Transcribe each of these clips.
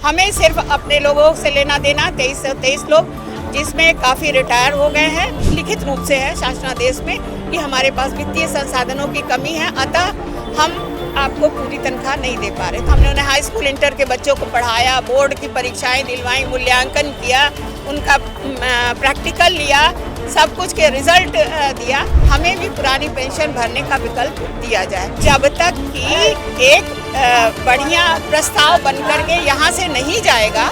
हमें सिर्फ अपने लोगों से लेना देना 2323 लोग, जिसमें काफ़ी रिटायर हो गए हैं। लिखित रूप से है शासनादेश में कि हमारे पास वित्तीय संसाधनों की कमी है, अतः हम आपको पूरी तनख्वाह नहीं दे पा रहे। तो हमने उन्हें हाई स्कूल इंटर के बच्चों को पढ़ाया, बोर्ड की परीक्षाएं दिलवाई, मूल्यांकन किया, उनका प्रैक्टिकल लिया, सब कुछ के रिजल्ट दिया। हमें भी पुरानी पेंशन भरने का विकल्प दिया जाए। जब तक कि एक बढ़िया प्रस्ताव बनकर के यहाँ से नहीं जाएगा,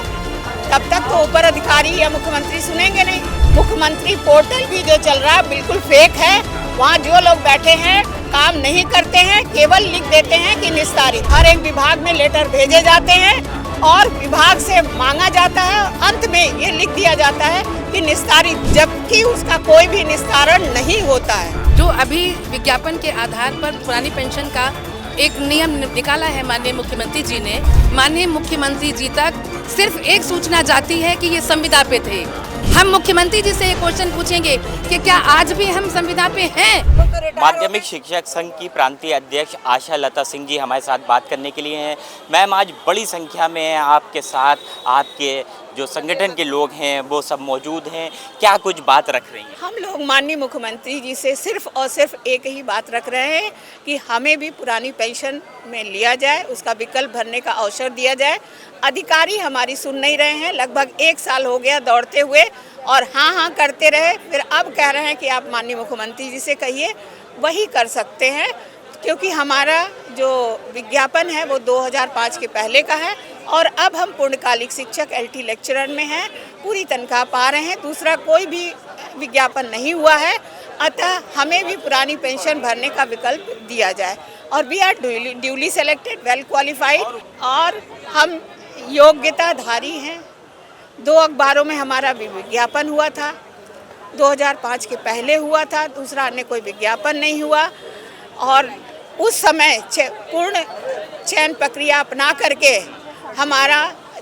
तब तक तो ऊपर अधिकारी या मुख्यमंत्री सुनेंगे नहीं। मुख्यमंत्री पोर्टल भी जो चल रहा है बिल्कुल फेक है। वहाँ जो लोग बैठे हैं काम नहीं करते हैं, केवल लिख देते हैं कि निस्तारित। हर एक विभाग में लेटर भेजे जाते हैं और विभाग से मांगा जाता है, अंत में ये लिख दिया जाता है कि निस्तारित, जबकि उसका कोई भी निस्तारण नहीं होता है। जो अभी विज्ञापन के आधार पर पुरानी पेंशन का एक नियम निकाला है माननीय मुख्यमंत्री जी ने, माननीय मुख्यमंत्री जी तक सिर्फ एक सूचना जाती है कि ये संविदा पे थे। हम मुख्यमंत्री जी से एक क्वेश्चन पूछेंगे कि क्या आज भी हम संविदा पे हैं? माध्यमिक शिक्षक संघ की प्रांतीय अध्यक्ष आशा लता सिंह जी हमारे साथ बात करने के लिए हैं। मैम, आज बड़ी संख्या में आपके साथ आपके जो संगठन के लोग हैं वो सब मौजूद हैं, क्या कुछ बात रख रही हैं? हम लोग माननीय मुख्यमंत्री जी से सिर्फ और सिर्फ एक ही बात रख रहे हैं कि हमें भी पुरानी पेंशन में लिया जाए, उसका विकल्प भरने का अवसर दिया जाए। अधिकारी हमारी सुन नहीं रहे हैं, लगभग 1 साल हो गया दौड़ते हुए और हाँ करते रहे, फिर अब कह रहे हैं कि आप माननीय मुख्यमंत्री जी से कहिए, वही कर सकते हैं। क्योंकि हमारा जो विज्ञापन है वो 2005 के पहले का है और अब हम पूर्णकालिक शिक्षक LT लेक्चरर में हैं, पूरी तनख्वाह पा रहे हैं, दूसरा कोई भी विज्ञापन नहीं हुआ है, अतः हमें भी पुरानी पेंशन भरने का विकल्प दिया जाए। और we are duly selected, well qualified और हम योग्यताधारी हैं। 2 अखबारों में हमारा भी विज्ञापन हुआ था, 2005 के पहले हुआ था, दूसरा अन्य कोई विज्ञापन नहीं हुआ और उस समय पूर्ण चयन प्रक्रिया अपना करके हमारा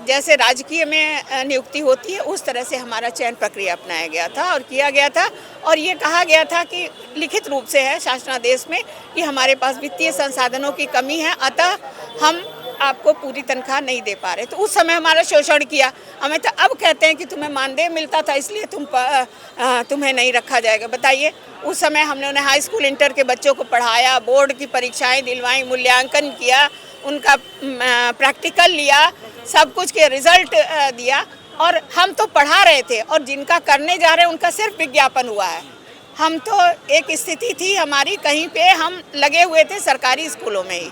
जैसे राजकीय में नियुक्ति होती है उस तरह से हमारा चयन प्रक्रिया अपनाया गया था और किया गया था। और ये कहा गया था कि लिखित रूप से है शासनादेश में कि हमारे पास वित्तीय संसाधनों की कमी है, अतः हम आपको पूरी तनख्वाह नहीं दे पा रहे। तो उस समय हमारा शोषण किया। हमें तो अब कहते हैं कि तुम्हें मानदेय मिलता था इसलिए तुम्हें नहीं रखा जाएगा। बताइए, उस समय हमने उन्हें हाई स्कूल इंटर के बच्चों को पढ़ाया, बोर्ड की परीक्षाएं दिलवाई, मूल्यांकन किया, उनका प्रैक्टिकल लिया, सब कुछ के रिजल्ट दिया और हम तो पढ़ा रहे थे और जिनका करने जा रहे हैं उनका सिर्फ विज्ञापन हुआ है। हम तो एक स्थिति थी हमारी, कहीं पे हम लगे हुए थे सरकारी स्कूलों में ही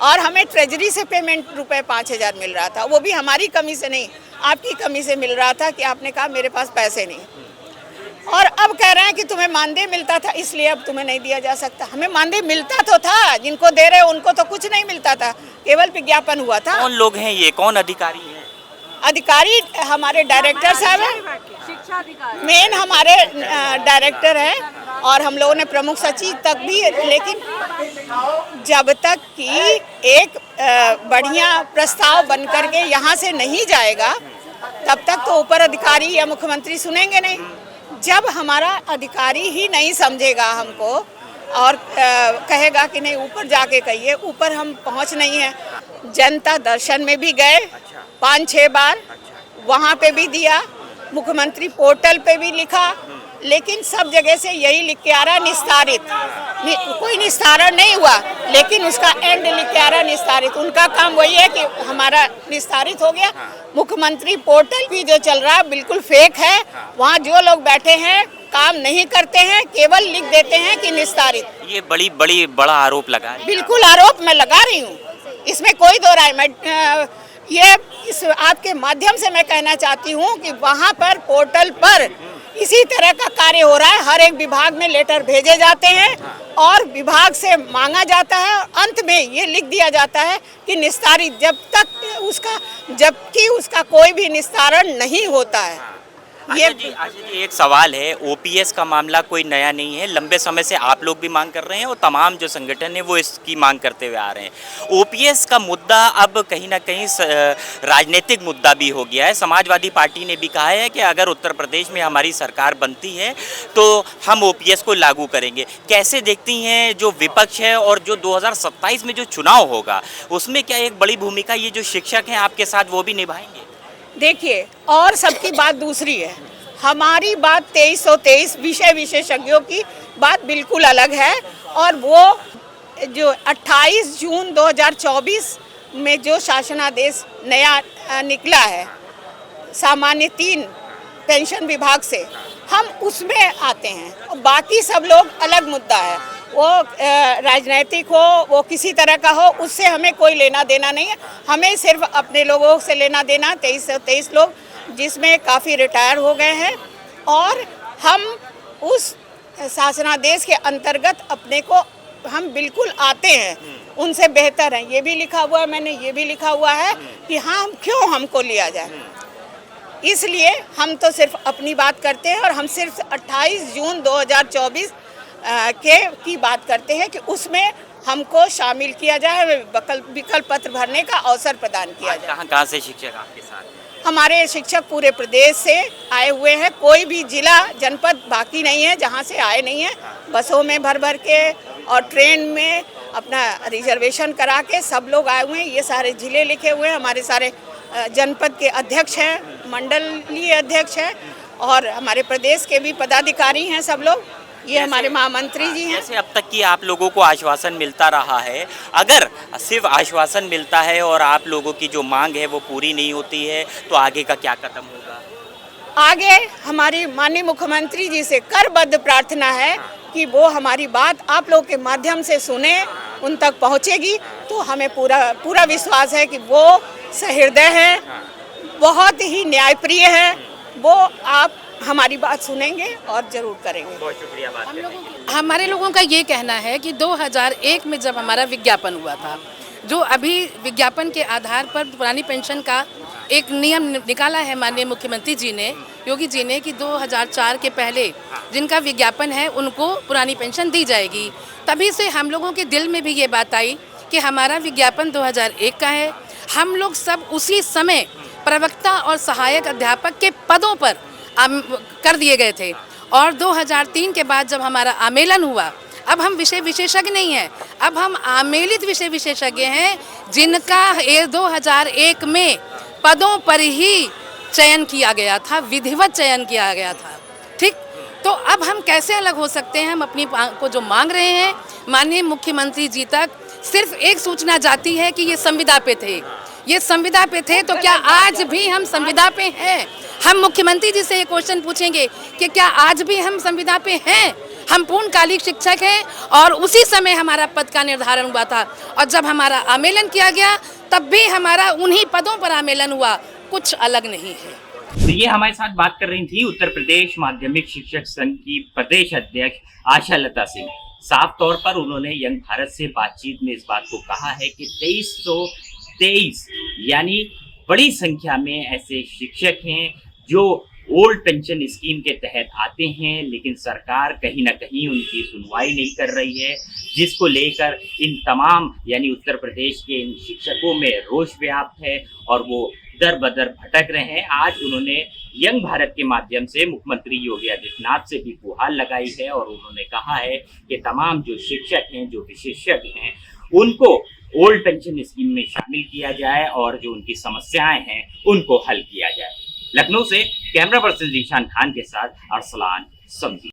और हमें ट्रेजरी से पेमेंट रुपए 5000 मिल रहा था, वो भी हमारी कमी से नहीं, आपकी कमी से मिल रहा था कि आपने कहा मेरे पास पैसे नहीं। और अब कह रहे हैं कि तुम्हें मानदेय मिलता था इसलिए अब तुम्हें नहीं दिया जा सकता। हमें मानदेय मिलता तो था, जिनको दे रहे उनको तो कुछ नहीं मिलता था, केवल विज्ञापन हुआ था। कौन लोग हैं ये, कौन अधिकारी हैं? अधिकारी हमारे डायरेक्टर साहब हैं, मेन हमारे डायरेक्टर हैं और हम लोगों ने प्रमुख सचिव तक भी। लेकिन जब तक कि एक बढ़िया प्रस्ताव बनकर के यहाँ से नहीं जाएगा, तब तक तो ऊपर अधिकारी या मुख्यमंत्री सुनेंगे नहीं। जब हमारा अधिकारी ही नहीं समझेगा हमको और कहेगा कि नहीं ऊपर जाके कहिए, ऊपर हम पहुँच नहीं है। जनता दर्शन में भी गए 5-6 बार, वहाँ पे भी दिया, मुख्यमंत्री पोर्टल पे भी लिखा, लेकिन सब जगह से यही लिख के आ रहा निस्तारित। कोई निस्तारण नहीं हुआ, लेकिन उसका एंड लिख के आ रहा निस्तारित। उनका काम वही है कि हमारा निस्तारित हो गया। मुख्यमंत्री पोर्टल भी जो चल रहा है बिल्कुल फेक है। वहाँ जो लोग बैठे हैं काम नहीं करते हैं, केवल लिख देते हैं कि निस्तारित। ये बड़ा आरोप लगा है। बिल्कुल आरोप मैं लगा रही हूँ, इसमें कोई दो राय। मैं इस आपके माध्यम से मैं कहना चाहती हूँ कि वहाँ पर पोर्टल पर इसी तरह का कार्य हो रहा है। हर एक विभाग में लेटर भेजे जाते हैं और विभाग से मांगा जाता है, अंत में ये लिख दिया जाता है कि निस्तारित, जबकि उसका कोई भी निस्तारण नहीं होता है। आशा जी एक सवाल है, ओपीएस का मामला कोई नया नहीं है, लंबे समय से आप लोग भी मांग कर रहे हैं और तमाम जो संगठन है वो इसकी मांग करते हुए आ रहे हैं। ओपीएस का मुद्दा अब कहीं ना कहीं राजनीतिक मुद्दा भी हो गया है। समाजवादी पार्टी ने भी कहा है कि अगर उत्तर प्रदेश में हमारी सरकार बनती है तो हम ओपीएस को लागू करेंगे। कैसे देखती हैं जो विपक्ष है और जो 2027 में जो चुनाव होगा उसमें क्या एक बड़ी भूमिका ये जो शिक्षक हैं आपके साथ वो भी निभाएंगे? देखिए, और सबकी बात दूसरी है, हमारी बात 2323 विषय विशेषज्ञों की बात बिल्कुल अलग है। और वो जो 28 जून 2024 में जो शासनादेश नया निकला है सामान्य 3 पेंशन विभाग से, हम उसमें आते हैं। और बाकी सब लोग अलग मुद्दा है, वो राजनीतिक हो, वो किसी तरह का हो, उससे हमें कोई लेना देना नहीं है। हमें सिर्फ अपने लोगों से लेना देना 2323 लोग, जिसमें काफ़ी रिटायर हो गए हैं। और हम उस शासनादेश के अंतर्गत अपने को हम बिल्कुल आते हैं, उनसे बेहतर हैं। ये भी लिखा हुआ है, मैंने ये भी लिखा हुआ है कि हाँ, क्यों हमको लिया जाए। इसलिए हम तो सिर्फ अपनी बात करते हैं और हम सिर्फ 28 जून 2024 की बात करते हैं कि उसमें हमको शामिल किया जाए, विकल्प पत्र भरने का अवसर प्रदान किया जाए। कहाँ से शिक्षक आपके साथ? हमारे शिक्षक पूरे प्रदेश से आए हुए हैं, कोई भी जिला जनपद बाकी नहीं है जहाँ से आए नहीं है। बसों में भर भर के और ट्रेन में अपना रिजर्वेशन करा के सब लोग आए हुए हैं। ये सारे जिले लिखे हुए हैं, हमारे सारे जनपद के अध्यक्ष हैं, मंडलीय अध्यक्ष हैं और हमारे प्रदेश के भी पदाधिकारी हैं सब लोग। ये हमारे महामंत्री जी हैं। जैसे अब तक की आप लोगों को आश्वासन मिलता रहा है, अगर सिर्फ आश्वासन मिलता है और आप लोगों की जो मांग है वो पूरी नहीं होती है तो आगे का क्या कदम होगा? आगे हमारी माननीय मुख्यमंत्री जी से करबद्ध प्रार्थना है कि वो हमारी बात आप लोग के माध्यम से सुने, उन तक पहुंचेगी। तो हमें पूरा विश्वास है कि वो सहृदय है, बहुत ही न्यायप्रिय है। वो आप हमारी बात सुनेंगे और जरूर करेंगे। बहुत शुक्रिया बात करने के लिए। हमारे लोगों का ये कहना है कि 2001 में जब हमारा विज्ञापन हुआ था, जो अभी विज्ञापन के आधार पर पुरानी पेंशन का एक नियम निकाला है माननीय मुख्यमंत्री जी ने, योगी जी ने, कि 2004 के पहले जिनका विज्ञापन है उनको पुरानी पेंशन दी जाएगी। तभी से हम लोगों के दिल में भी ये बात आई कि हमारा विज्ञापन 2001 का है। हम लोग सब उसी समय प्रवक्ता और सहायक अध्यापक के पदों पर कर दिए गए थे। और 2003 के बाद जब हमारा आमेलन हुआ, अब हम विषय विशेषज्ञ नहीं हैं, अब हम आमेलित विषय विशेषज्ञ हैं, जिनका 2001 में पदों पर ही चयन किया गया था, विधिवत चयन किया गया था। ठीक, तो अब हम कैसे अलग हो सकते हैं? हम अपनी को जो मांग रहे हैं, माननीय मुख्यमंत्री जी तक सिर्फ एक सूचना जाती है कि ये संविदा पे थे, ये संविदा पे थे। तो क्या आज भी हम संविदा पे हैं? हम मुख्यमंत्री जी से ये क्वेश्चन पूछेंगे कि क्या आज भी हम संविदा पे हैं? हम पूर्णकालिक शिक्षक हैं और उसी समय हमारा पद का निर्धारण हुआ था। और जब हमारा आमेलन किया गया तब भी हमारा उन्हीं पदों पर आमेलन हुआ, कुछ अलग नहीं है। तो ये हमारे साथ बात कर रही थी उत्तर प्रदेश माध्यमिक शिक्षक संघ की प्रदेश अध्यक्ष आशा लता सिंह। साफ तौर पर उन्होंने यंग भारत से बातचीत में इस बात को कहा है कि 2323 यानी बड़ी संख्या में ऐसे शिक्षक हैं जो ओल्ड पेंशन स्कीम के तहत आते हैं, लेकिन सरकार कहीं ना कहीं उनकी सुनवाई नहीं कर रही है, जिसको लेकर इन तमाम यानी उत्तर प्रदेश के इन शिक्षकों में रोष व्याप्त है और वो दर बदर भटक रहे हैं। आज उन्होंने यंग भारत के माध्यम से मुख्यमंत्री योगी आदित्यनाथ से भी गुहार लगाई है और उन्होंने कहा है कि तमाम जो शिक्षक हैं, जो विशेषज्ञ हैं, उनको ओल्ड पेंशन स्कीम में शामिल किया जाए और जो उनकी समस्याएं हैं उनको हल किया जाए। लखनऊ से कैमरा पर्सन जीशान खान के साथ अरसलान समझी।